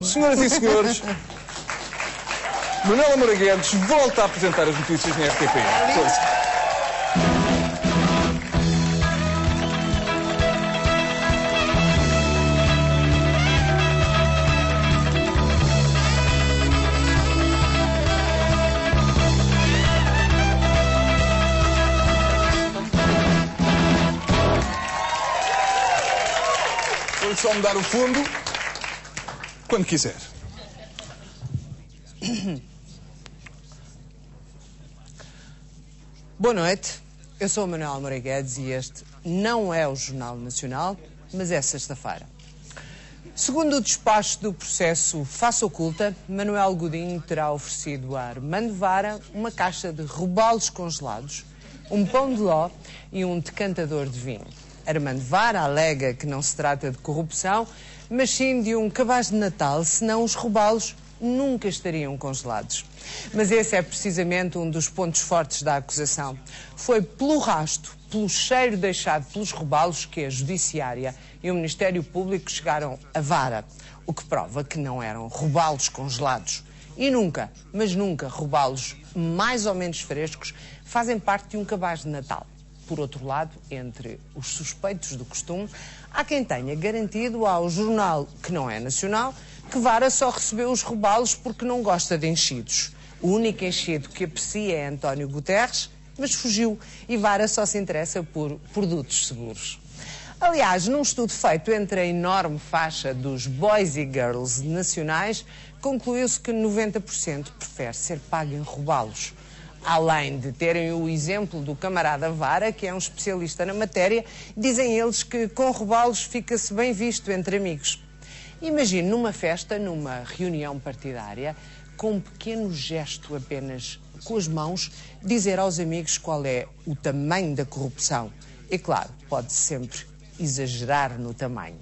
Senhoras e senhores, Manuela Moura Guedes volta a apresentar as notícias na RTP. Força. Vou só mudar o fundo quando quiser. Boa noite, eu sou a Manuela Moura Guedes e este não é o Jornal Nacional, mas é sexta-feira. Segundo o despacho do processo Face Oculta, Manuel Godinho terá oferecido a Armando Vara uma caixa de robalos congelados, um pão de ló e um decantador de vinho. Armando Vara alega que não se trata de corrupção, mas sim de um cabaz de Natal, senão os robalos nunca estariam congelados. Mas esse é precisamente um dos pontos fortes da acusação. Foi pelo rasto, pelo cheiro deixado pelos robalos que a Judiciária e o Ministério Público chegaram a Vara, o que prova que não eram robalos congelados. E nunca, mas nunca, robalos mais ou menos frescos fazem parte de um cabaz de Natal. Por outro lado, entre os suspeitos do costume, há quem tenha garantido ao jornal, que não é nacional, que Vara só recebeu os robalos porque não gosta de enchidos. O único enchido que aprecia é António Guterres, mas fugiu e Vara só se interessa por produtos seguros. Aliás, num estudo feito entre a enorme faixa dos boys e girls nacionais, concluiu-se que 90% prefere ser pago em robalos. Além de terem o exemplo do camarada Vara, que é um especialista na matéria, dizem eles que com robalos fica-se bem visto entre amigos. Imagine numa festa, numa reunião partidária, com um pequeno gesto apenas com as mãos, dizer aos amigos qual é o tamanho da corrupção. E claro, pode sempre exagerar no tamanho.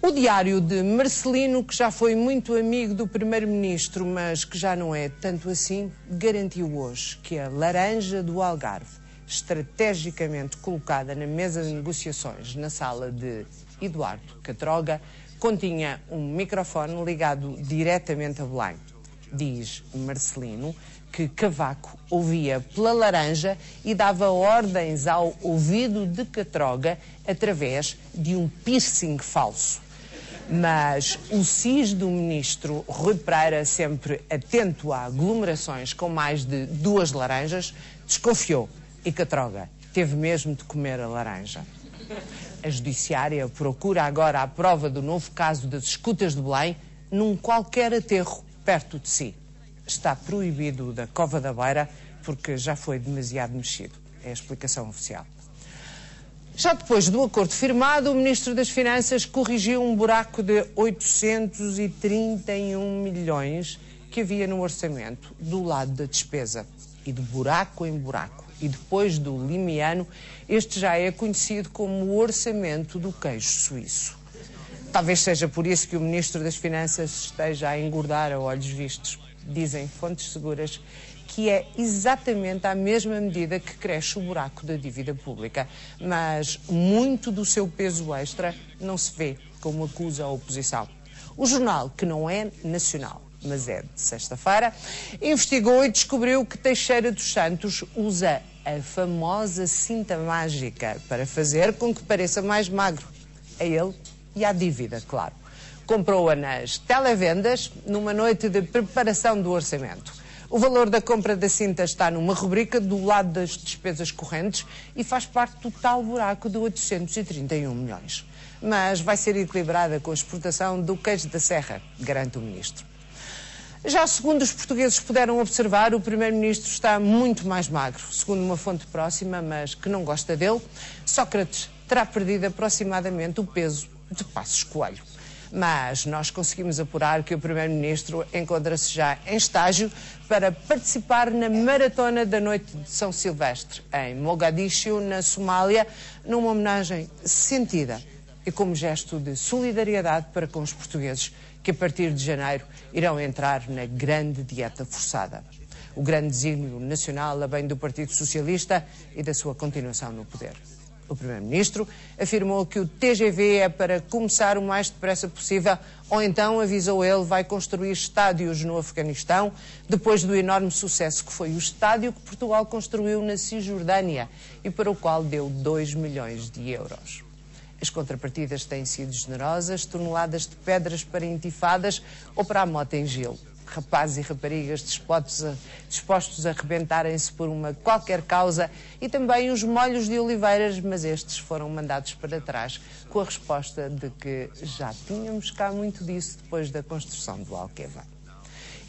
O diário de Marcelino, que já foi muito amigo do primeiro-ministro, mas que já não é tanto assim, garantiu hoje que a laranja do Algarve, estrategicamente colocada na mesa de negociações na sala de Eduardo Catroga, continha um microfone ligado diretamente a Belém. Diz Marcelino que Cavaco ouvia pela laranja e dava ordens ao ouvido de Catroga através de um piercing falso. Mas o cis do ministro Rui Pereira, sempre atento a aglomerações com mais de 2 laranjas, desconfiou e Catroga teve mesmo de comer a laranja. A Judiciária procura agora a prova do novo caso das escutas de Belém num qualquer aterro perto de si. Está proibido da Cova da Beira porque já foi demasiado mexido. É a explicação oficial. Já depois do acordo firmado, o Ministro das Finanças corrigiu um buraco de 831 milhões que havia no orçamento do lado da despesa. E de buraco em buraco. E depois do limiano, este já é conhecido como o orçamento do queijo suíço. Talvez seja por isso que o Ministro das Finanças esteja a engordar a olhos vistos. Dizem fontes seguras que é exatamente à mesma medida que cresce o buraco da dívida pública. Mas muito do seu peso extra não se vê, como acusa a oposição. O jornal, que não é nacional, mas é de sexta-feira, investigou e descobriu que Teixeira dos Santos usa a famosa cinta mágica para fazer com que pareça mais magro. A ele e à dívida, claro. Comprou-a nas televendas numa noite de preparação do orçamento. O valor da compra da cinta está numa rubrica do lado das despesas correntes e faz parte do tal buraco de 831 milhões. Mas vai ser equilibrada com a exportação do queijo da Serra, garante o ministro. Já segundo os portugueses puderam observar, o primeiro-ministro está muito mais magro. Segundo uma fonte próxima, mas que não gosta dele, Sócrates terá perdido aproximadamente o peso de Passos Coelho. Mas nós conseguimos apurar que o primeiro-ministro encontra-se já em estágio para participar na Maratona da Noite de São Silvestre, em Mogadiscio, na Somália, numa homenagem sentida e como gesto de solidariedade para com os portugueses que a partir de janeiro irão entrar na grande dieta forçada. O grande desígnio nacional a bem do Partido Socialista e da sua continuação no poder. O Primeiro-Ministro afirmou que o TGV é para começar o mais depressa possível, ou então, avisou ele, vai construir estádios no Afeganistão, depois do enorme sucesso que foi o estádio que Portugal construiu na Cisjordânia e para o qual deu 2 milhões de euros. As contrapartidas têm sido generosas, toneladas de pedras para intifadas ou para a moto em Gil. Rapazes e raparigas dispostos a arrebentarem-se por uma qualquer causa e também os molhos de oliveiras, mas estes foram mandados para trás com a resposta de que já tínhamos cá muito disso depois da construção do Alqueva.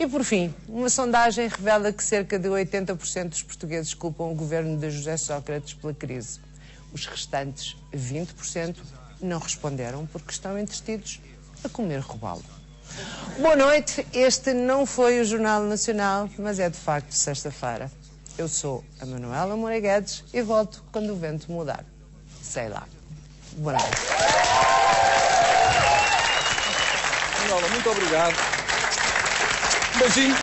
E por fim, uma sondagem revela que cerca de 80% dos portugueses culpam o governo de José Sócrates pela crise. Os restantes 20% não responderam porque estão entretidos a comer robalo. Boa noite, este não foi o Jornal Nacional, mas é de facto sexta-feira. Eu sou a Manuela Moura Guedes e volto quando o vento mudar. Sei lá. Boa noite. Manuela, muito obrigado. Um beijinho.